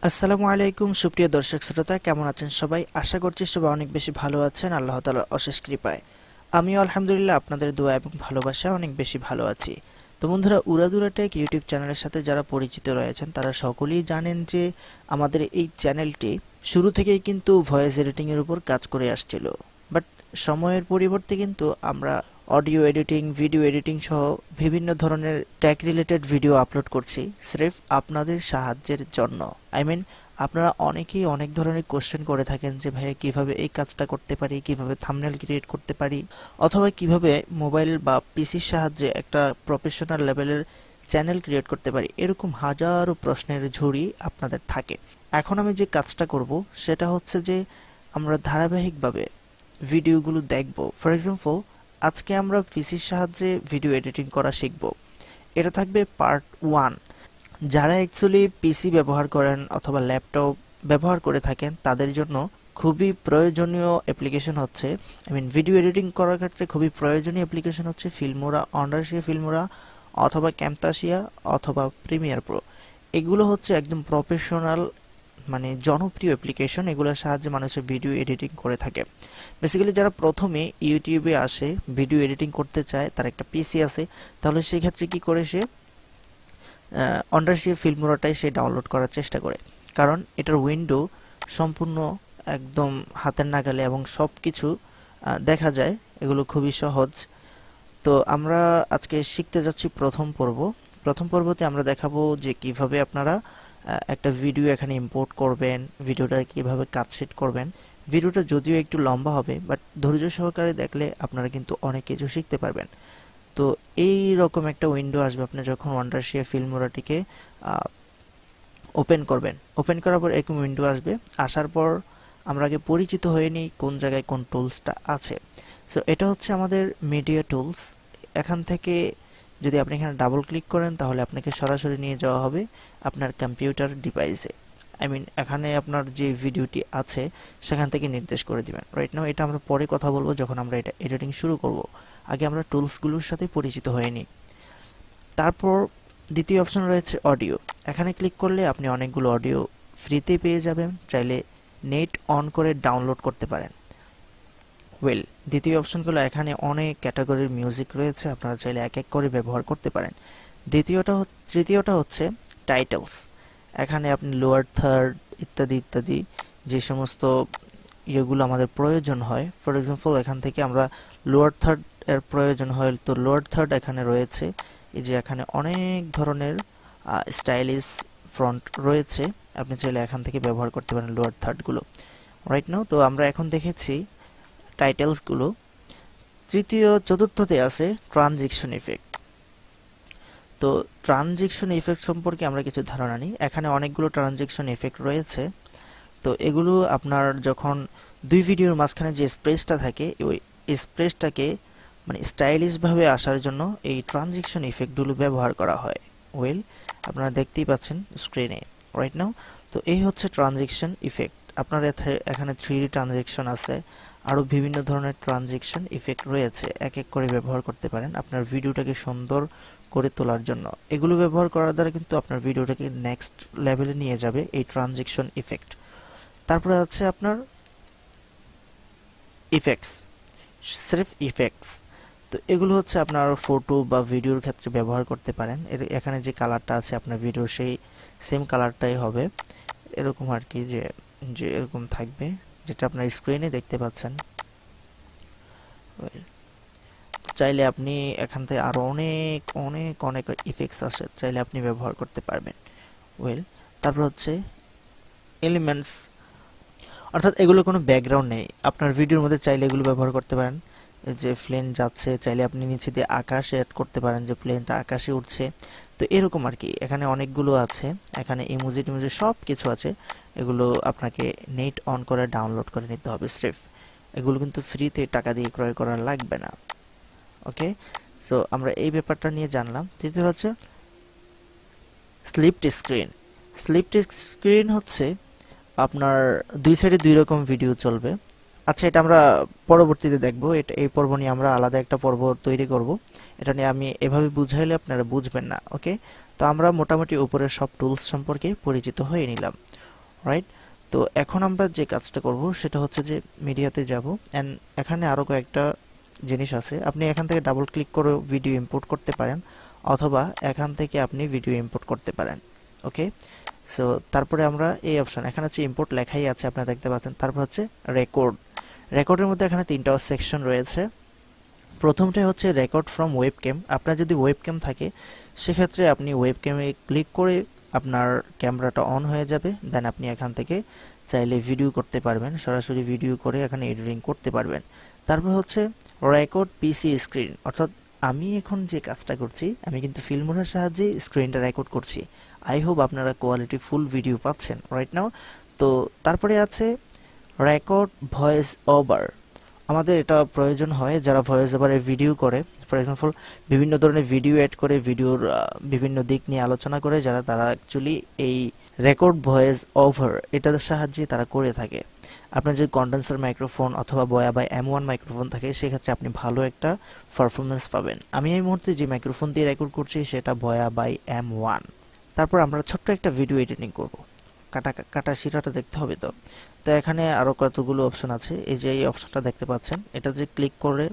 আসসালামু আলাইকুম সুপ্রিয় দর্শক শ্রোতা, কেমন আছেন সবাই? আশা করছি সবাই অনেক বেশি ভালো আছেন আল্লাহ তাআলার অশেষ কৃপায়। আমিও আলহামদুলিল্লাহ আপনাদের দোয়া এবং ভালোবাসা অনেক বেশি ভালো আছি। তো বন্ধুরা, উড়াধুরা টেক ইউটিউব চ্যানেলের সাথে যারা পরিচিত রয়েছেন তারা সকলেই জানেন যে আমাদের এই চ্যানেলটি শুরু থেকেই কিন্তু ভয়েস এডিটিং এর উপর কাজ করে আসছিল। বাট সময়ের পরিবর্তে কিন্তু আমরা অডিও এডিটিং, ভিডিও এডিটিং সহ বিভিন্ন ধরনের টেক রিলেটেড ভিডিও আপলোড করছি স্রেফ আপনাদের সাহায্যের জন্য। আপনারা অনেকেই অনেক ধরনের কোশ্চেন করে থাকেন যে ভাইয়া কিভাবে এই কাজটা করতে পারি, কিভাবে থাম্বনেল ক্রিয়েট করতে পারি, অথবা কিভাবে মোবাইল বা পিসির সাহায্যে একটা প্রফেশনাল লেভেলের চ্যানেল ক্রিয়েট করতে পারি। এরকম হাজারো প্রশ্নের ঝুড়ি আপনাদের থাকে। এখন আমি যে কাজটা করব সেটা হচ্ছে যে আমরা ধারাবাহিকভাবে ভিডিওগুলো দেখব। ফর এক্সাম্পল, আজকে আমরা পিসির সাহায্যে ভিডিও এডিটিং করা শিখব। এটা থাকবে পার্ট 1। যারা অ্যাকচুয়ালি পিসি ব্যবহার করেন অথবা ল্যাপটপ ব্যবহার করে থাকেন তাদের জন্য খুবই প্রয়োজনীয় অ্যাপ্লিকেশন হচ্ছে, ভিডিও এডিটিং করার ক্ষেত্রে খুবই প্রয়োজনীয় অ্যাপ্লিকেশন হচ্ছে ফিল্মোরা, ওয়ান্ডারশিয়ার ফিল্মোরা অথবা ক্যামতাসিয়া অথবা প্রিমিয়ার প্রো। এগুলো হচ্ছে একদম প্রফেশনাল জনপ্রিয় অ্যাপ্লিকেশন। এগুলোর সাহায্যে মানুষের ভিডিও এডিটিং করে থাকে। বেসিক্যালি যারা প্রথমে ইউটিউবে আসে ভিডিও এডিটিং করতে চায়, তার একটা পিসি আছে, তাহলে সেই ক্ষেত্রে কি করে সে ওয়ান্ডারশিয়ার ফিল্মোরাটাই সে ডাউনলোড করার চেষ্টা করে, কারণ এটার উইন্ডো সম্পূর্ণ একদম হাতের নাগালে এবং সব কিছু দেখা যায়। এগুলো খুবই সহজ। তো আমরা আজকে শিখতে যাচ্ছি প্রথম পর্বতে আমরা দেখাবো যে কিভাবে আপনারা একটা ভিডিও এখানে ইম্পোর্ট করবেন, ভিডিওটা কিভাবে কাট সেট করবেন। ভিডিওটা যদিও একটু লম্বা হবে, বাট ধৈর্য সহকারে দেখলে আপনারা কিন্তু অনেক কিছু শিখতে পারবেন। তো এই রকম একটা উইন্ডো আসবে আপনি যখন ওয়ান্ডারশিয়ার ফিল্মোরাটিকে ওপেন করবেন। ওপেন করার পর এরকম উইন্ডো আসবে। আসার পর আমরা আগে পরিচিত হয়ে নিই কোন জায়গায় কোন টুলসটা আছে। সো এটা হচ্ছে আমাদের মিডিয়া টুলস। এখান থেকে যদি আপনি এখানে ডাবল ক্লিক করেন তাহলে আপনাকে সরাসরি নিয়ে যাওয়া হবে আপনার কম্পিউটার ডিভাইসে। এখানে আপনার যে ভিডিওটি আছে সেখান থেকে নির্দেশ করে দিবেন। রাইট নাও এটা আমরা পরে কথা বলবো যখন আমরা এটা এডিটিং শুরু করব। আগে আমরা টুলসগুলোর সাথে পরিচিত হয়ে নিই। তারপর দ্বিতীয় অপশন রয়েছে অডিও। এখানে ক্লিক করলে আপনি অনেকগুলো অডিও ফ্রিতে পেয়ে যাবেন, চাইলে নেট অন করে ডাউনলোড করতে পারেন। দ্বিতীয় অপশনগুলো, এখানে অনেক ক্যাটাগরির মিউজিক রয়েছে, আপনারা চাইলে এক এক করে ব্যবহার করতে পারেন। তৃতীয়টা হচ্ছে টাইটেলস। এখানে আপনি লোয়ার থার্ড ইত্যাদি ইত্যাদি যে সমস্ত ইয়েগুলো আমাদের প্রয়োজন হয়, ফর এক্সাম্পল এখান থেকে আমরা লোয়ার থার্ড এর প্রয়োজন হয়, তো লোয়ার থার্ড এখানে রয়েছে। এই যে এখানে অনেক ধরনের স্টাইলিশ ফন্ট রয়েছে, আপনি চাইলে এখান থেকে ব্যবহার করতে পারেন লোয়ার থার্ডগুলো। রাইট নাও তো আমরা এখন দেখেছি টাইটেলসগুলো। চতুর্থতে আছে ট্রানজিশন ইফেক্ট। তো ট্রানজিশন ইফেক্ট সম্পর্কে আমরা কিছু ধারণা নিই। এখানে অনেকগুলো ট্রানজিশন ইফেক্ট রয়েছে। তো এগুলো আপনার যখন দুই ভিডিওর মাঝখানে যে স্পেসটা থাকে, ওই স্পেসটাকে স্টাইলিশভাবে আসার জন্য এই ট্রানজিশন ইফেক্টগুলো ব্যবহার করা হয়। আপনারা দেখতেই পাচ্ছেন স্ক্রিনে। রাইট নাও তো এই হচ্ছে ট্রানজিশন ইফেক্ট। আপনার এখানে 3D ট্রানজিশন আছে, আরও বিভিন্ন ধরনের ট্রানজিশন ইফেক্ট রয়েছে, এক এক করে ব্যবহার করতে পারেন আপনার ভিডিওটাকে সুন্দর করে তোলার জন্য। এগুলো ব্যবহার করার দ্বারা কিন্তু আপনার ভিডিওটাকে নেক্সট লেভেলে নিয়ে যাবে এই ট্রানজিশন ইফেক্ট। তারপরে আছে আপনার ইফেক্টস, সির্ফ ইফেক্টস। তো এগুলো হচ্ছে আপনার ফটো বা ভিডিওর ক্ষেত্রে ব্যবহার করতে পারেন। এখানে যে কালারটা আছে আপনার ভিডিওর সেই সেম কালারটাই হবে, এরকম আর কি, যে এরকম থাকবে যেটা আপনার স্ক্রিনে দেখতে পাচ্ছেন। চাইলে আপনি এখান থেকে আরো অনেক অনেক অনেক ইফেক্টস আছে, চাইলে আপনি ব্যবহার করতে পারবেন। তারপর হচ্ছে এলিমেন্টস, অর্থাৎ এগুলো কোনো ব্যাকগ্রাউন্ড নেই, আপনার ভিডিওর মধ্যে চাইলে এগুলো ব্যবহার করতে পারেন। যে প্লেন যাচ্ছে, চাইলে আপনি নিচে দিয়ে আকাশ অ্যাড করতে পারেন, যে প্লেনটা আকাশে উঠছে। তো এরকম আর কি, এখানে অনেকগুলো আছে, এখানে ইমোজি টিমোজি সব কিছু আছে। এগুলো আপনাকে নেট অন করে ডাউনলোড করে নিতে হবে স্রেফ। এগুলো কিন্তু ফ্রিতে টাকা দিয়ে ক্রয় করা লাগবে না। ওকে, সো আমরা এই ব্যাপারটা নিয়ে জানলাম। তৃতীয় হচ্ছে স্লিপড স্ক্রিন। স্লিপড স্ক্রিন হচ্ছে আপনার দুই সাইডে দুই রকম ভিডিও চলবে। আচ্ছা, এটা আমরা পরবর্তীতে দেখব, এই পর্ব নিয়ে আমরা আলাদা একটা পর্ব তৈরি করব। এটা নিয়ে আমি এভাবে বুঝাইলে আপনারা বুঝবেন না। ওকে, তো আমরা মোটামুটি উপরের সব টুলস সম্পর্কে পরিচিত হয়ে নিলাম। রাইট। তো এখন আমরা যে কাজটা করব সেটা হচ্ছে যে মিডিয়াতে যাব এন্ড এখানে আরো কয়েকটা জিনিস আছে। আপনি এখান থেকে ডাবল ক্লিক করে ভিডিও ইম্পোর্ট করতে পারেন অথবা এখান থেকে আপনি ভিডিও ইম্পোর্ট করতে পারেন। ওকে, সো তারপরে আমরা এই অপশন, এখানে হচ্ছে ইম্পোর্ট লেখাই আছে আপনারা দেখতে পাচ্ছেন। তারপর হচ্ছে রেকর্ড। রেকর্ডের মধ্যে এখানে তিনটা সেকশন রয়েছে। প্রথমটাই হচ্ছে রেকর্ড ফ্রম ওয়েবক্যাম। আপনার যদি ওয়েবক্যাম থাকে সেক্ষেত্রে আপনি ওয়েবক্যামে ক্লিক করে আপনার ক্যামেরাটা অন হয়ে যাবে, দেন আপনি এখান থেকে চাইলে ভিডিও করতে পারবেন, সরাসরি ভিডিও করে এখানে এডিটিং করতে পারবেন। তারপর হচ্ছে রেকর্ড পিসি স্ক্রিন, অর্থাৎ আমি এখন যে কাজটা করছি আমি কিন্তু ফিল্মোরার সাহায্যে স্ক্রিনটা রেকর্ড করছি। আই হোপ আপনারা কোয়ালিটি ফুল ভিডিও পাচ্ছেন রাইট নাও। তো তারপরে আছে রেকর্ড ভয়েস ওভার। আমাদের এটা প্রয়োজন হয় যারা ভয়েস ওভারে ভিডিও করে, ফর এক্সাম্পল বিভিন্ন ধরনের ভিডিও এড করে, ভিডিওর বিভিন্ন দিক নিয়ে আলোচনা করে, যারা তারা অ্যাকচুয়ালি এই রেকর্ড ভয়েস ওভার এটার সাহায্যে তারা করে থাকে। আপনার যদি কন্ডেন্সার মাইক্রোফোন অথবা বয়া বাই M1 মাইক্রোফোন থাকে সেক্ষেত্রে আপনি ভালো একটা পারফরমেন্স পাবেন। আমি এই মুহূর্তে যে মাইক্রোফোন দিয়ে রেকর্ড করছি সেটা বয়া বাই M1। তারপর আমরা ছোট্ট একটা ভিডিও এডিটিং করব। কাটা শিরাটা দেখতে হবে। তো তো এখানে আরো কতগুলো অপশন আছে। এই যে এই অপশনটা দেখতে পাচ্ছেন, এটা যে ক্লিক করে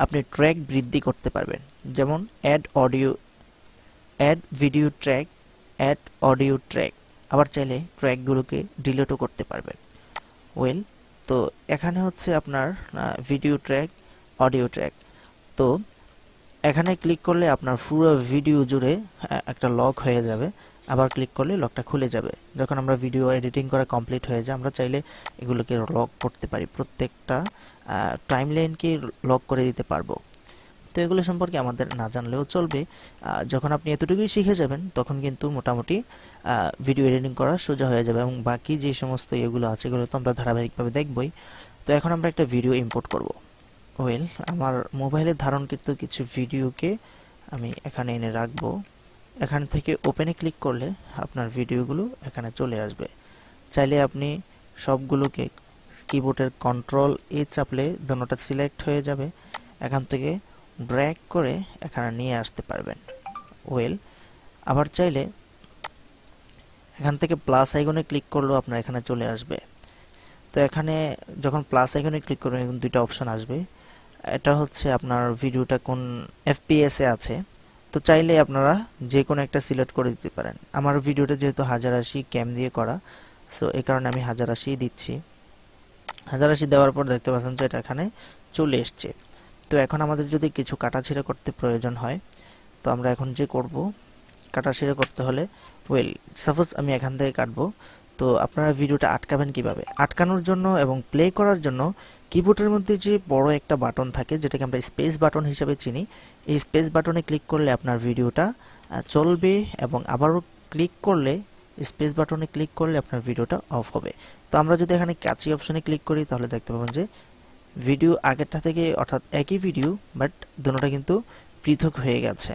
আপনি ট্র্যাক বৃদ্ধি করতে পারবেন, যেমন add audio, add video track, add audio track. আবার চাইলে ট্র্যাকগুলোকে ডিলিটও করতে পারবেন। ওয়েল, তো এখানে হচ্ছে আপনার ভিডিও ট্র্যাক, অডিও ট্র্যাক। তো এখানে ক্লিক করলে আপনার পুরো ভিডিও জুড়ে একটা লক হয়ে যাবে। আবার ক্লিক করলে লকটা খুলে যাবে। যখন আমরা ভিডিও এডিটিং করা কমপ্লিট হয়ে যায় আমরা চাইলে এগুলোকে লক করতে পারি, প্রত্যেকটা টাইমলাইনকে লক করে দিতে পারবো। তো এগুলো সম্পর্কে আমাদের না জানলেও চলবে। যখন আপনি এতটুকুই শিখে যাবেন তখন কিন্তু মোটামুটি ভিডিও এডিটিং করা সোজা হয়ে যাবে, এবং বাকি যে সমস্ত এগুলো আছে এগুলো তো আমরা ধারাবাহিকভাবে দেখবই। তো এখন আমরা একটা ভিডিও ইম্পোর্ট করব। ওয়েল, আমার মোবাইলে ধারণকৃত কিছু ভিডিওকে আমি এখানে এনে রাখবো। এখান থেকে ওপেনে ক্লিক করলে আপনার ভিডিওগুলো এখানে চলে আসবে। চাইলে আপনি সবগুলোকে কিবোর্ডের কন্ট্রোল এ চাপলে দোনোটা সিলেক্ট হয়ে যাবে, এখান থেকে ড্র্যাগ করে এখানে নিয়ে আসতে পারবেন। ওয়েল, আবার চাইলে এখান থেকে প্লাস আইকনে ক্লিক করলেও আপনার এখানে চলে আসবে। তো এখানে যখন প্লাস আইকনে ক্লিক করবেন এখন দুইটা অপশন আসবে। এটা হচ্ছে আপনার ভিডিওটা কোন FPS এ আছে। তো চাইলে আপনারা যে কোনো একটা সিলেক্ট করে দিতে পারেন। আমার ভিডিওটা যেহেতু 1080 ক্যাম দিয়ে করা, সো এই কারণে আমি 1080 দিচ্ছি। 1080 দেওয়ার পর দেখতে পাচ্ছেন যে এটা এখানে চলে এসছে। তো এখন আমাদের যদি কিছু কাটাছিঁড়া করতে প্রয়োজন হয় তো আমরা এখন যে করব, কাটাছিঁড়া করতে হলে ওয়েল সাপোজ আমি এখান থেকে কাটবো। তো আপনারা ভিডিওটা আটকাবেন কিভাবে? আটকানোর জন্য এবং প্লে করার জন্য কিবোর্ডের মধ্যে যে বড় একটা বাটন থাকে যেটাকে আমরা স্পেস বাটন হিসেবে চিনি, এই স্পেস বাটনে ক্লিক করলে আপনার ভিডিওটা চলবে, এবং আবারও ক্লিক করলে স্পেস বাটনে ক্লিক করলে আপনার ভিডিওটা অফ হবে। তো আমরা যদি এখানে ক্যাচি অপশনে ক্লিক করি তাহলে দেখতে পাবেন যে ভিডিও আগেরটা থেকে, অর্থাৎ একই ভিডিও বাট দুটোটা কিন্তু পৃথক হয়ে গেছে।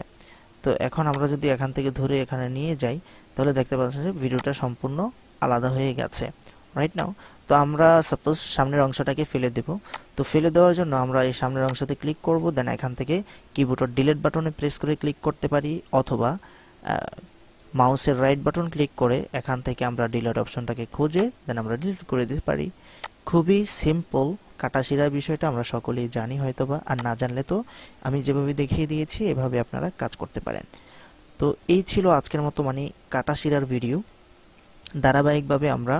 তো এখন আমরা যদি এখান থেকে ধরে এখানে নিয়ে যাই তাহলে দেখতে পাচ্ছেন যে ভিডিওটা সম্পূর্ণ আলাদা হয়ে গেছে রাইট নাও। তো আমরা সাপোজ সামনের অংশটাকে ফেলে দেব। তো ফেলে দেওয়ার জন্য আমরা এই সামনের অংশতে ক্লিক করব, দেন এখান থেকে কিবোর্ডের ডিলিট বাটনে প্রেস করে ক্লিক করতে পারি, অথবা মাউসের রাইট বাটন ক্লিক করে এখান থেকে আমরা ডিলিট অপশনটাকে খুঁজে দেন আমরা ডিলিট করে দিতে পারি। খুবই সিম্পল। কাটাছিঁড়ার বিষয়টা আমরা সকলেই জানি হয়তোবা, আর না জানলে তো আমি যেভাবে দেখিয়ে দিয়েছি এভাবে আপনারা কাজ করতে পারেন। তো এই ছিল আজকের মতো মানে কাটাছিঁড়ার ভিডিও। ধারাবাহিকভাবে আমরা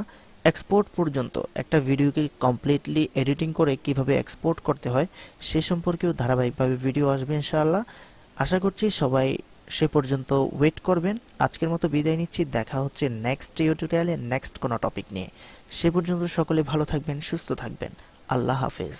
এক্সপোর্ট পর্যন্ত একটা ভিডিওকে কমপ্লিটলি এডিটিং করে কিভাবে এক্সপোর্ট করতে হয় সে সম্পর্কেও ধারাবাহিকভাবে ভিডিও আসবে ইনশাআল্লাহ। আশা করছি সবাই সে পর্যন্ত ওয়েট করবেন। আজকের মতো বিদায় নিচ্ছি, দেখা হচ্ছে নেক্সট টিউটোরিয়ালে নেক্সট কোনো টপিক নিয়ে। সে পর্যন্ত সকলে ভালো থাকবেন, সুস্থ থাকবেন। আল্লাহ হাফেজ।